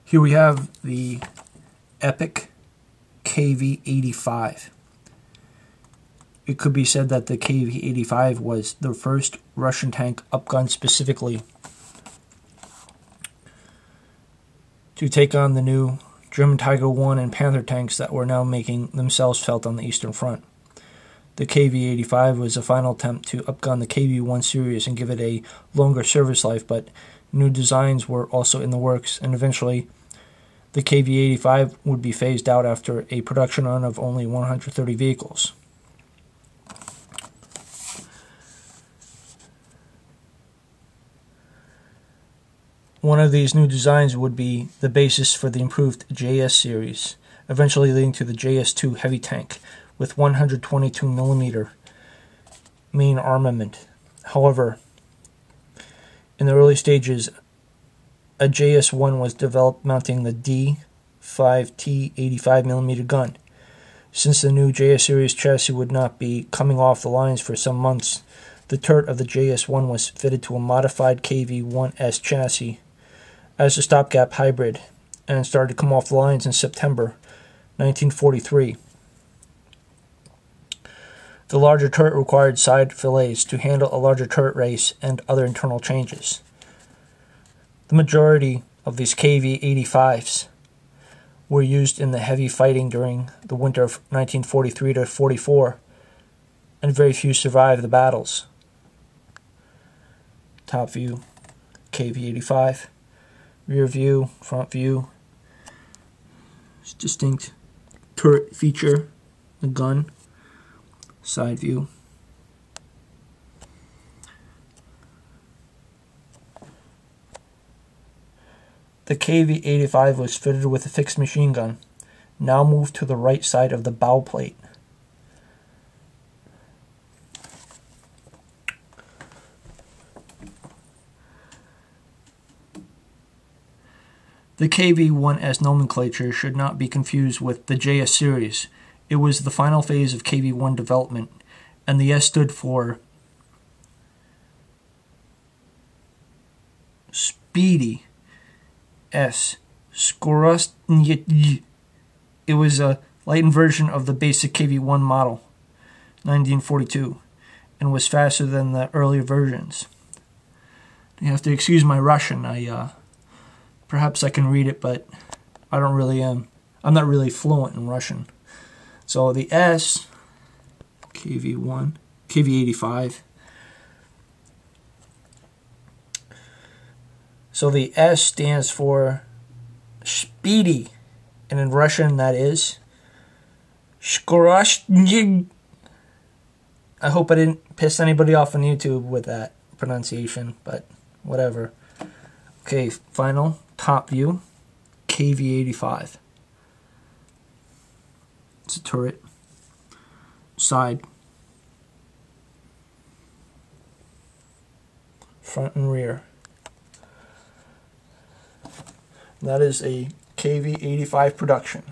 Here we have the Epic KV-85. It could be said that the KV-85 was the first Russian tank upgunned specifically to take on the new German Tiger I and Panther tanks that were now making themselves felt on the Eastern Front. The KV-85 was a final attempt to upgun the KV-1 series and give it a longer service life, but new designs were also in the works, and eventually the KV-85 would be phased out after a production run of only 130 vehicles. One of these new designs would be the basis for the improved JS series, eventually leading to the JS2 heavy tank with 122mm main armament. However, in the early stages, a JS1 was developed mounting the D5T 85mm gun. Since the new JS series chassis would not be coming off the lines for some months, the turret of the JS1 was fitted to a modified KV-1S chassis as a stopgap hybrid and started to come off the lines in September 1943. The larger turret required side fillets to handle a larger turret race and other internal changes. The majority of these KV-85s were used in the heavy fighting during the winter of 1943 to 44, and very few survived the battles. Top view, KV-85. Rear view, front view. Distinct turret feature, the gun. Side view. The KV-85 was fitted with a fixed machine gun, now moved to the right side of the bow plate. The KV-1S nomenclature should not be confused with the JS series. It was the final phase of KV-1 development, and the S stood for Speedy S. Skorostyny. It was a lightened version of the basic KV-1 model, 1942, and was faster than the earlier versions. You have to excuse my Russian. Perhaps I can read it, but I don't really am. I'm not really fluent in Russian. So the S, KV-1, KV-85. So the S stands for Speedy, and in Russian that is Skorostyny. I hope I didn't piss anybody off on YouTube with that pronunciation, but whatever. Okay, final top view, KV-85. It's a turret. Side. Front and rear. That is a KV-85 production.